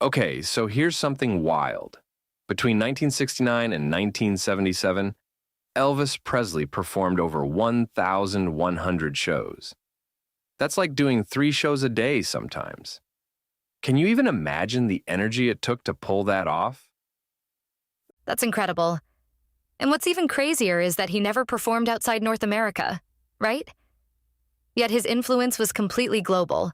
Okay, so here's something wild. Between 1969 and 1977, Elvis Presley performed over 1,100 shows. That's like doing 3 shows a day sometimes. Can you even imagine the energy it took to pull that off? That's incredible. And what's even crazier is that he never performed outside North America, right? Yet his influence was completely global.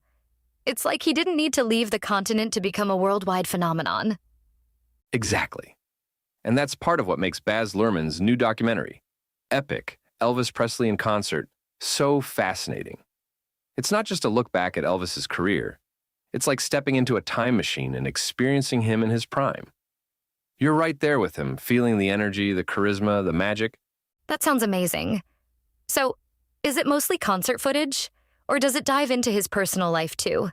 It's like he didn't need to leave the continent to become a worldwide phenomenon. Exactly. And that's part of what makes Baz Luhrmann's new documentary, EPiC, Elvis Presley in Concert, so fascinating. It's not just a look back at Elvis's career. It's like stepping into a time machine and experiencing him in his prime. You're right there with him, feeling the energy, the charisma, the magic. That sounds amazing. So, is it mostly concert footage, or does it dive into his personal life too?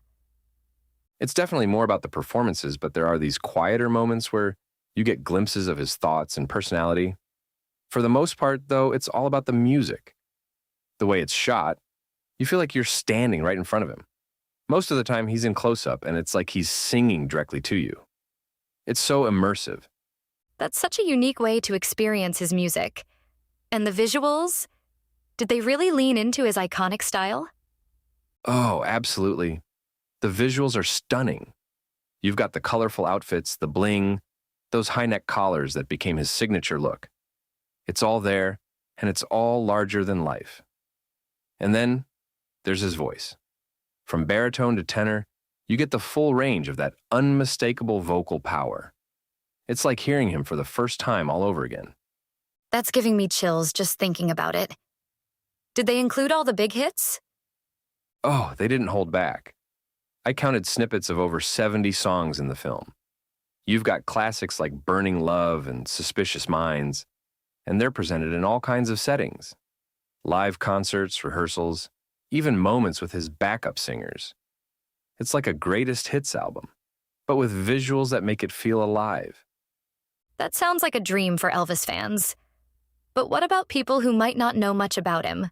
It's definitely more about the performances, but there are these quieter moments where you get glimpses of his thoughts and personality. For the most part, though, it's all about the music. The way it's shot, you feel like you're standing right in front of him. Most of the time, he's in close-up, and it's like he's singing directly to you. It's so immersive. That's such a unique way to experience his music. And the visuals? Did they really lean into his iconic style? Oh, absolutely. The visuals are stunning. You've got the colorful outfits, the bling, those high-neck collars that became his signature look. It's all there, and it's all larger than life. And then there's his voice. From baritone to tenor, you get the full range of that unmistakable vocal power. It's like hearing him for the first time all over again. That's giving me chills just thinking about it. Did they include all the big hits? Oh, they didn't hold back. I counted snippets of over 70 songs in the film. You've got classics like Burning Love and Suspicious Minds, and they're presented in all kinds of settings. Live concerts, rehearsals, even moments with his backup singers. It's like a greatest hits album, but with visuals that make it feel alive. That sounds like a dream for Elvis fans. But what about people who might not know much about him?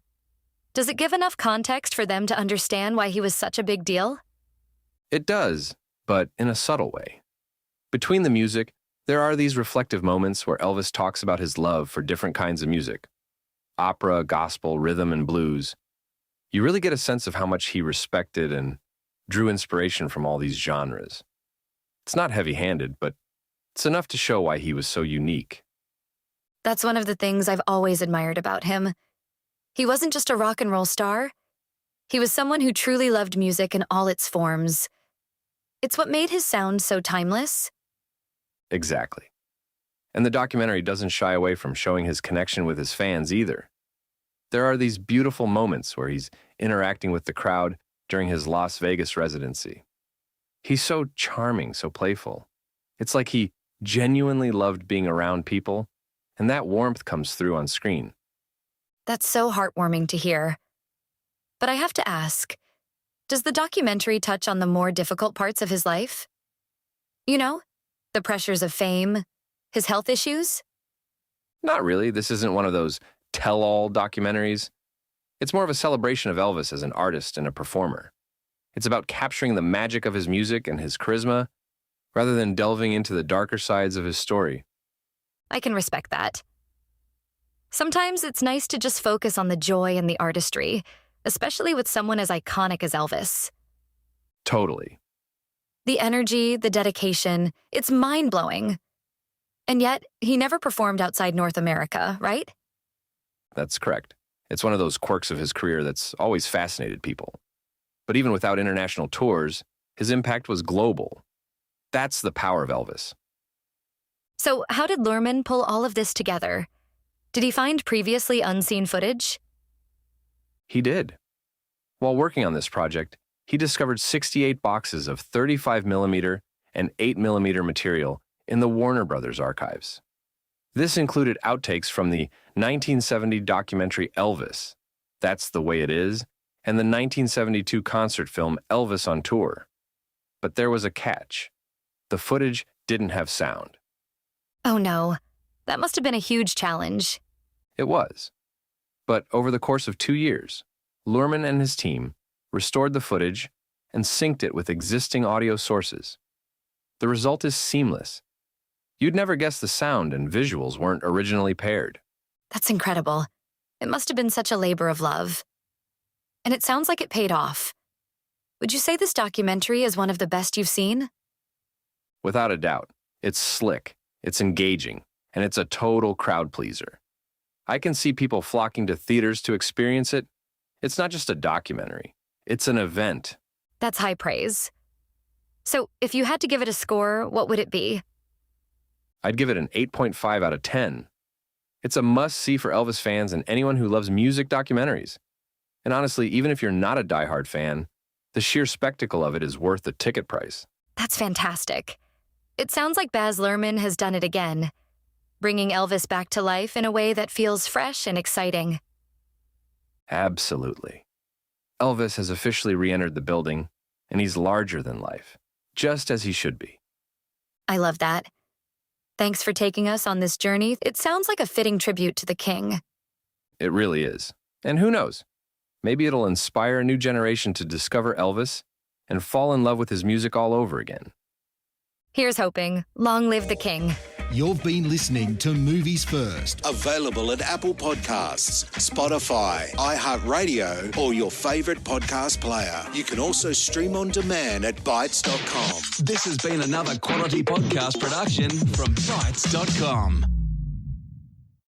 Does it give enough context for them to understand why he was such a big deal? It does, but in a subtle way. Between the music, there are these reflective moments where Elvis talks about his love for different kinds of music. Opera, gospel, rhythm, and blues. You really get a sense of how much he respected and drew inspiration from all these genres. It's not heavy-handed, but it's enough to show why he was so unique. That's one of the things I've always admired about him. He wasn't just a rock and roll star. He was someone who truly loved music in all its forms. It's what made his sound so timeless. Exactly. And the documentary doesn't shy away from showing his connection with his fans either. There are these beautiful moments where he's interacting with the crowd during his Las Vegas residency. He's so charming, so playful. It's like he genuinely loved being around people, and that warmth comes through on screen. That's so heartwarming to hear. But I have to ask, does the documentary touch on the more difficult parts of his life? You know, the pressures of fame, his health issues? Not really. This isn't one of those tell-all documentaries. It's more of a celebration of Elvis as an artist and a performer. It's about capturing the magic of his music and his charisma, rather than delving into the darker sides of his story. I can respect that. Sometimes it's nice to just focus on the joy and the artistry, especially with someone as iconic as Elvis. Totally. The energy, the dedication, it's mind-blowing. And yet, he never performed outside North America, right? That's correct. It's one of those quirks of his career that's always fascinated people. But even without international tours, his impact was global. That's the power of Elvis. So how did Luhrmann pull all of this together? Did he find previously unseen footage? He did. While working on this project, he discovered 68 boxes of 35mm and 8mm material in the Warner Brothers archives. This included outtakes from the 1970 documentary Elvis, That's the Way It Is, and the 1972 concert film Elvis on Tour. But there was a catch. The footage didn't have sound. Oh no, that must have been a huge challenge. It was. But over the course of 2 years, Luhrmann and his team restored the footage and synced it with existing audio sources. The result is seamless. You'd never guess the sound and visuals weren't originally paired. That's incredible. It must have been such a labor of love. And it sounds like it paid off. Would you say this documentary is one of the best you've seen? Without a doubt. It's slick, it's engaging, and it's a total crowd pleaser. I can see people flocking to theaters to experience it. It's not just a documentary. It's an event. That's high praise. So, if you had to give it a score, what would it be? I'd give it an 8.5 out of 10. It's a must-see for Elvis fans and anyone who loves music documentaries. And honestly, even if you're not a diehard fan, the sheer spectacle of it is worth the ticket price. That's fantastic. It sounds like Baz Luhrmann has done it again, bringing Elvis back to life in a way that feels fresh and exciting. Absolutely. Elvis has officially re-entered the building, and he's larger than life, just as he should be. I love that. Thanks for taking us on this journey. It sounds like a fitting tribute to the king. It really is. And who knows? Maybe it'll inspire a new generation to discover Elvis and fall in love with his music all over again. Here's hoping. Long live the king. You've been listening to Movies First. Available at Apple Podcasts, Spotify, iHeartRadio, or your favourite podcast player. You can also stream on demand at Bytes.com. This has been another quality podcast production from Bytes.com.